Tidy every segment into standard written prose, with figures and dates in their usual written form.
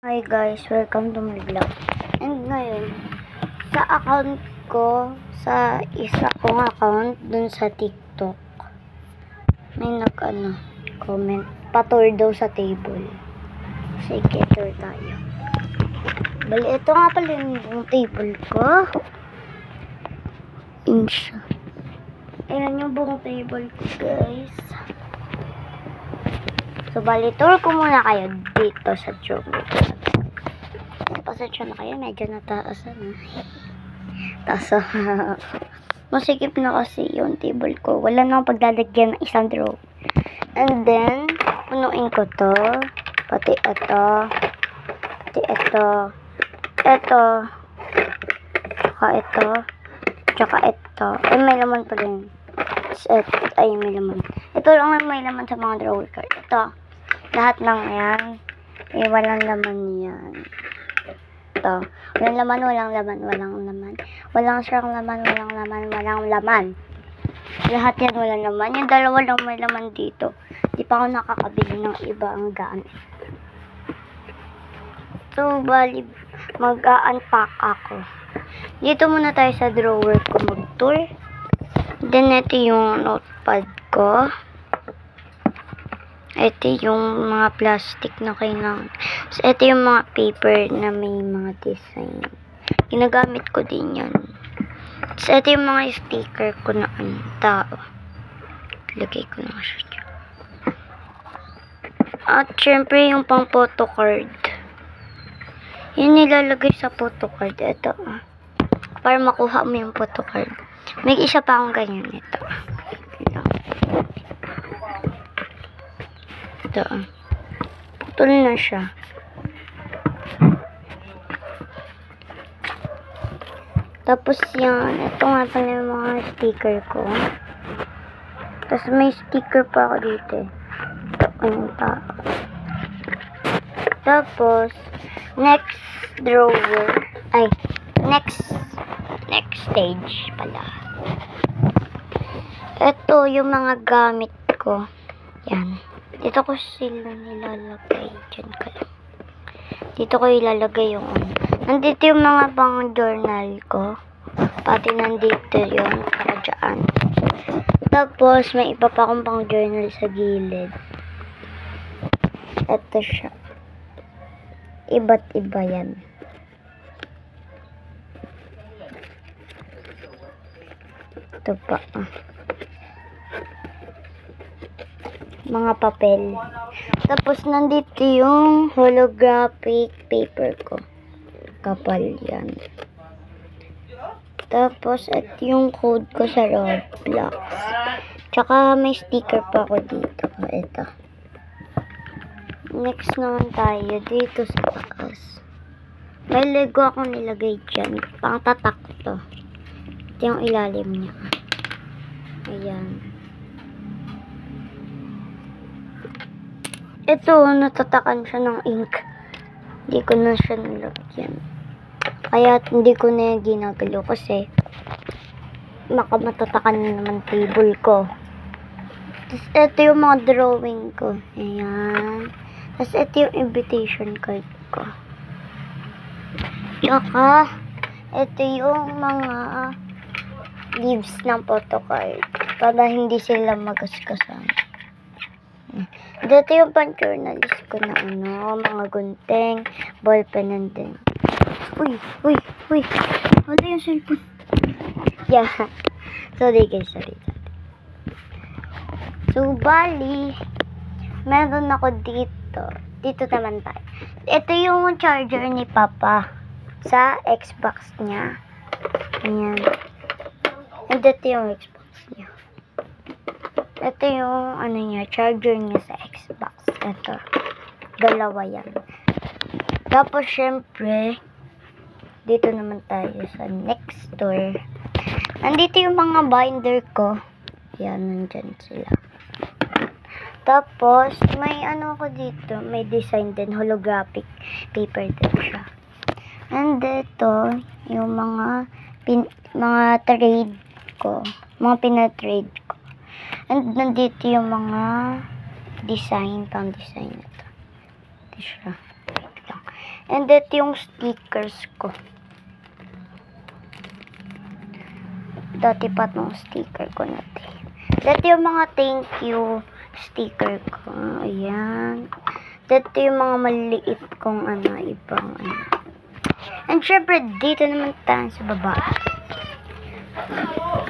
Hi guys, welcome to my vlog. And ngayon, sa account ko, sa isa kong account dun sa TikTok, may comment, patour daw sa table. Sige, tour tayo. Bali, ito nga pala yung table ko. Insya. Ayan yung buong table ko, guys. So, bali, tour ko muna kayo dito sa drawer. Pasensya na kayo, medyo nataasan na. Taas. Masikip na kasi yung table ko. Wala nang paglalagyan ng isang drawer. And then, punuin ko to. Pati ito. Pati ito. Ito. Tsaka ito. Tsaka ito. Ay, may laman pa rin. Ay, may laman. Ito lang may laman sa mga drawer ko. Ito. Lahat ng yan. Eh, walang laman yan. Ito. Walang laman, walang laman, walang laman. Walang siyang laman, walang laman, walang laman. Lahat yan walang laman. Yung dalawa lang may laman dito. Di pa ako nakakabili ng iba ang gamit. So, bali, mag-unpack ako. Dito muna tayo sa drawer ko mag-tour. Then, ito yung notepad ko. Ito yung mga plastic na kailangan. So, ito yung mga paper na may mga design. Ginagamit ko din yan. So, ito yung mga sticker ko na tao. Lagay ko na siya. At, syempre, yung pang photo card. Yan nilalagay sa photo card. Ito. Para makuha mo yung photo card. May isa pa akong ganyan. Ito. Putol na siya. Tapos yan, ito nga pala yung mga sticker ko. Tapos may sticker pa ako dito. Ito yung tao. Tapos, next drawer. Ay, next stage pala. Ito yung mga gamit ko. Yan. Dito ko sila nilalagay. Diyan ka lang. Dito ko ilalagay yung nandito yung mga pang journal ko. Pati nandito yung para dyan. Tapos, may iba pa akong pang journal sa gilid. Ito siya. Iba't iba yan. Ito pa. Mga papel. Tapos, nandito yung holographic paper ko. Kapal yan. Tapos, ito yung code ko sa Roblox. Tsaka, may sticker pa ako dito. Ito. Next naman tayo dito sa taas. May Lego akong nilagay dyan. Pang tatak to. Ito yung ilalim niya. Ayan. Ito, natatakan siya ng ink. Hindi ko na siya nilagyan. Kaya hindi ko na ginagalaw kasi matatakan na naman table ko. Tapos ito yung mga drawing ko. Ayan. Tapos ito yung invitation card ko. Tsaka ito yung mga leaves ng photo card. Para hindi sila magasgasan. Dito yung pang-journalist ko na mga gunting, ballpen, and then. Uy. Wala yung cellphone. Yeah. Sorry guys, sorry. So, bali, meron ako dito. Dito naman tayo. Ito yung charger ni Papa sa Xbox niya. Ayan. And ito yung Xbox niya. Ito yung charger niya sa Xbox. Ito. Dalawa yan. Tapos, syempre, dito naman tayo sa next store. Nandito yung mga binder ko. Yan, nandyan sila. Tapos, may ako dito. May design din. Holographic paper din siya. And dito, yung mga trade ko. Mga pinatrade ko. And nandito yung mga design, pang design ito. Ito siya. And ito yung stickers ko. Dati pa itong sticker ko natin. Dito yung mga thank you sticker ko. Ayan. Dito yung mga maliit kong ibang And syempre, dito naman tayo sa baba.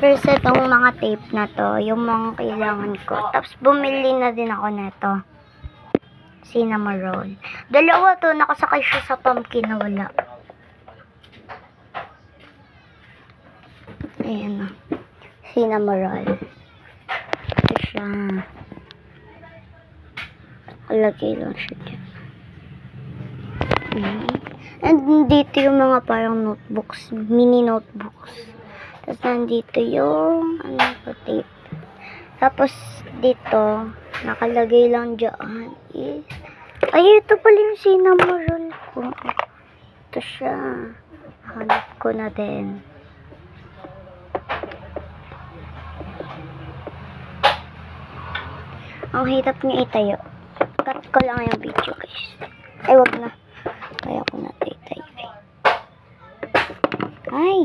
First, itong mga tape na to, yung mga kailangan ko. Tapos, bumili na din ako neto. Cinnamon roll. Dalawa to, nakasakay siya sa pumpkin na wala. Ayan o. Cinnamon roll. Ito siya. Lagay lang siya dyan. And dito yung mga parang notebooks, mini notebooks. Tapos nandito yung tape. Tapos dito, nakalagay lang dyan is, ay, ito pala yung cinnamon roll ko. Ito siya. Hanap ko na din. Ang hirap niya itayo. Cut ko lang yung video, guys. Ay, wag na. Kaya ko na itayo. Ay!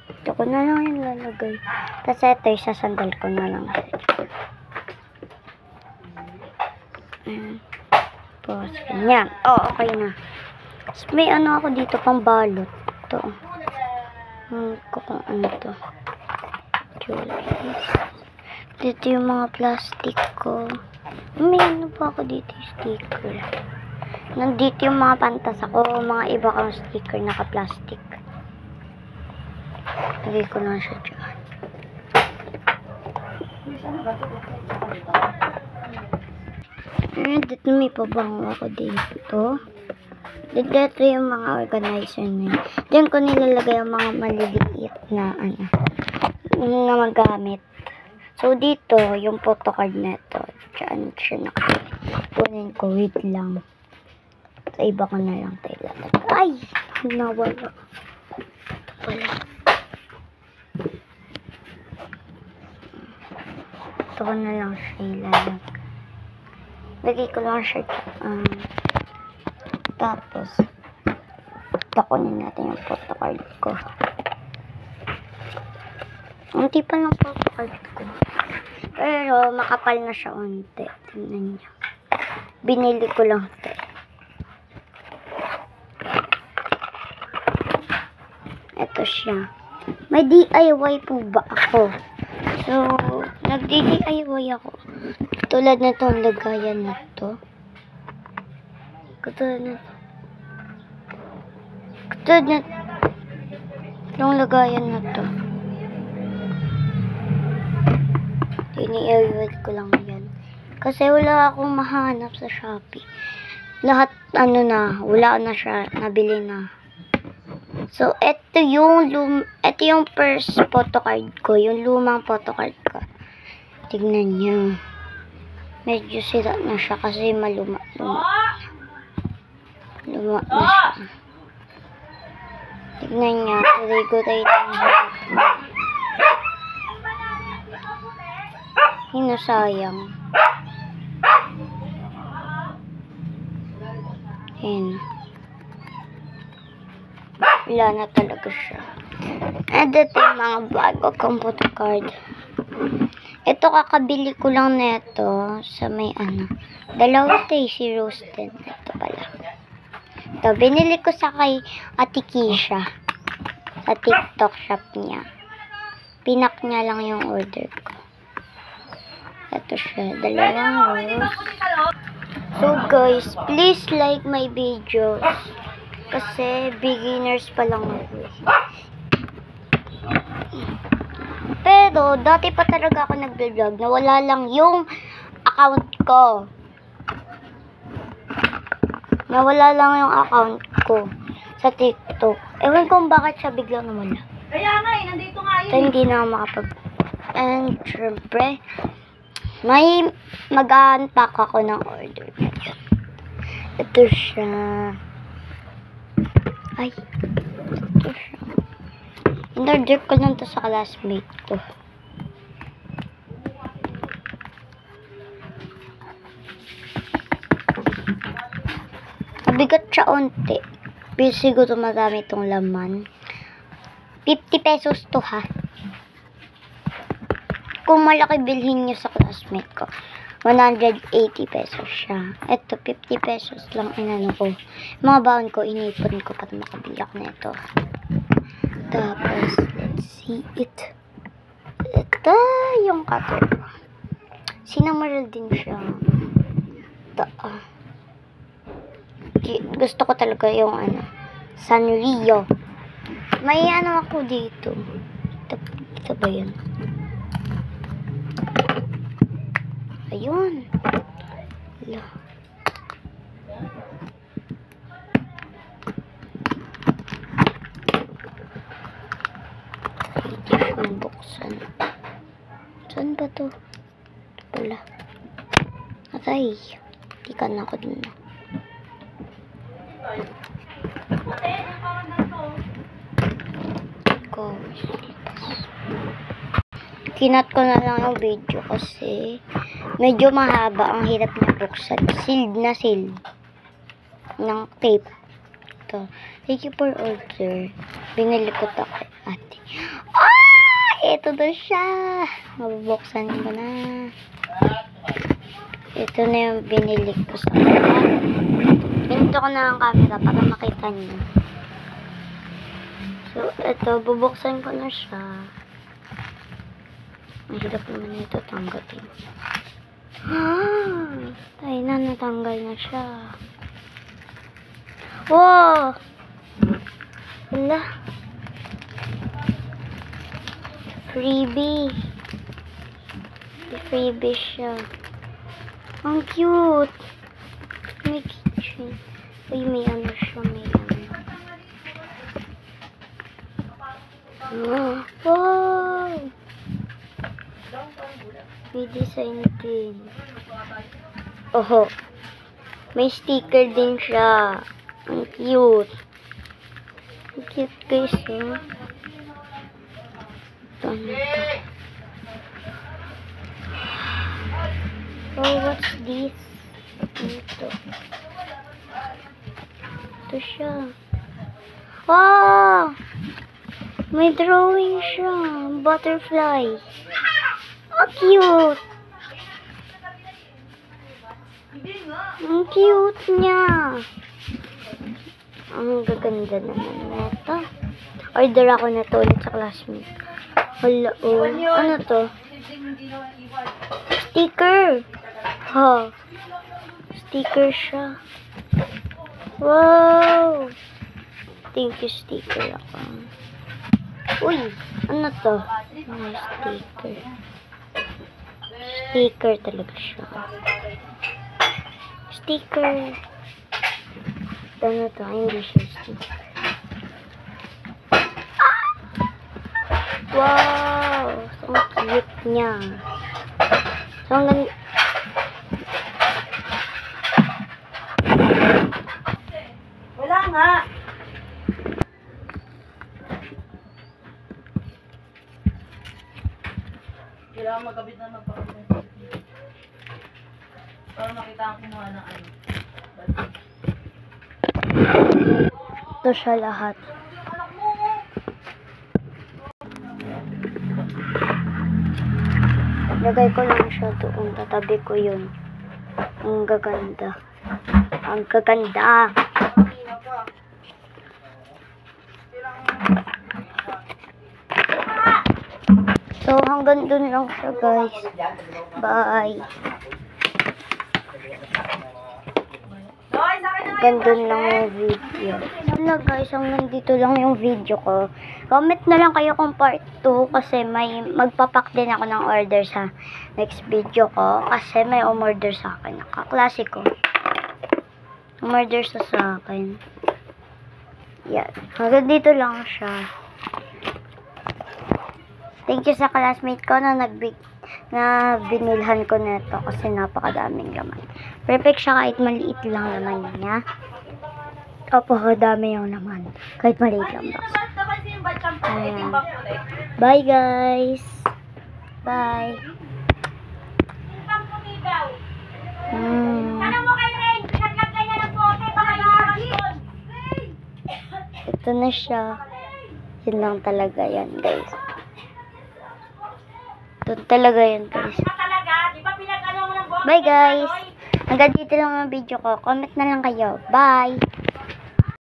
Ito ko na lang yung lalagay. Tapos ito, isasandal ko na lang. Tapos, ganyan. Oh, okay na. Tapos may ako dito pang balot. Ito. Kung ano to. Dito yung mga plastic ko. May pa ako dito yung sticker. Nandito yung mga pantas ako. Mga iba kang sticker naka-plastic. Lagay ko na siya dyan. Dito may pabango ako dito. Dito yung mga organizer na. Diyan ko nilalagay yung mga maliliit na na magamit. So, dito, yung photocard na ito. Diyan siya nakakunin ko. Wait lang. Sa iba ko na lang tayo lalagay. Ay! Nawala. Ito pala. Ito ko na lang siya ilalagay. Lagay ko lang siya. Tapos, takunin natin yung photocard ko. Unti pa lang photocard ko. Pero, makapal na siya unti. Tingnan niyo. Binili ko lang ito. Ito siya. May DIY po ba ako? So, nag-DIY ako. Tulad na itong lagayan na ito. Katulad na itong lagayan na ito. Ini-i-wait ko lang yan. Kasi wala akong mahanap sa Shopee. Lahat, wala na siya. Nabili na. So, ito yung first photocard ko. Yung lumang photocard ko. Tignan nyo. Medyo sira na siya kasi maluma na siya. Tignan nyo. Tuloy-guray lang siya. Hinasayang. Ayan. Wala na talaga siya. And ito yung mga bago kong photocard. Ito kakabili ko lang neto sa may dalawa Tasty Roasted. Ito pala. Ito, binili ko sa kay Ate Kisha. Sa TikTok shop niya. Pinak niya lang yung order ko. Ito siya, dalawang rose. So guys, please like my videos. Kasi beginners pa lang ako. Pero, dati pa talaga ako nag-vlog. Nawala lang yung account ko. Nawala lang yung account ko sa TikTok. Ewan kung bakit siya biglang nawala. Kaya nga nandito nga yun. So, hindi na ako makapag... And, syempre, may mag-unpack ako ng order. Ito siya. Ay, ito siya. In-order ko lang to sa classmate ko. Mabigat siya onti. Pero siguro madami itong laman. 50 pesos to ha. Kung malaki bilhin nyo sa classmate ko, 180 pesos siya. Ito, 50 pesos lang inano ko. Mga baon ko, inipon ko para makabili ako nito. Tapos, let's see it. Ito, yung kato. Sinamaral din siya. Ito, gusto ko talaga yung ano, Sanrio. May ano ako dito. Ito ba yun? Ayun. Hala. Hindi ko buksan. Saan ba to? Ito pala. Atay. Tikan ako din na. Kinat ko na lang yung video kasi medyo mahaba, ang hirap na buksan. Sealed na sealed ng tape. Ito. Thank you for order. Binili ko to kay ate. Ito na siya. Mabubuksan ko na. Ito na yung binili ko sa kanya. Pinto ko na ang camera para makita niyo. So, ito. Bubuksan ko na siya. Mahirap naman ito tanggalin. Tayo na, natanggal na siya. Wow! Wala. Freebie. Freebie siya. Ang cute. May kitchen. Uy, may ano siya, may ano. Wow! May design din. Oho. May sticker din siya. Ang cute. Ang cute guys, oh. Ito na ito. Oh, what's this? Ito. Ito siya. Wow! May drawing siya. Butterfly. Oh, cute! Ang cute niya. Ang gaganda naman nito. Order ako na to ulit sa classmate. Hala, oh. Ano to? Sticker. Ha. Sticker siya. Wow! Thank you, sticker ako. Uy! Ano to? May sticker. Sticker talaga siya. Sticker. Ano to? Hindi siya sticker. Wow! So, ang cute niya. So, ang ganda. Wala nga. Kailangan magkabit na magpapagod. Para makita ang kumuha ng ano. Ito siya lahat. Lagay ko lang siya doon. Tatabi ko yun. Ang gaganda. Ang gaganda. So, hanggang dun lang siya, guys. Bye. Hanggang dun lang yung video. Wala, guys. Hanggang dito lang yung video ko. Comment na lang kayo kung part 2 kasi may magpapak din ako ng order sa next video ko. Kasi may umorder sa akin. Kaklase ko. Umorder sa akin. Yan. Hanggang dito lang siya. Thank you sa classmate ko na binilhan ko nito kasi napakadaming laman. Perfect siya kahit maliit lang naman niya. Napakadami yung laman. Kahit maliit lang box. Ayan. Bye guys. Bye. Ano mo kay Ray? Naglagay na ng bote para Ito na siya. Yun lang talaga yan, guys. Ito talaga yan, guys. Bye, guys. Hanggang dito lang ang video ko. Comment na lang kayo. Bye!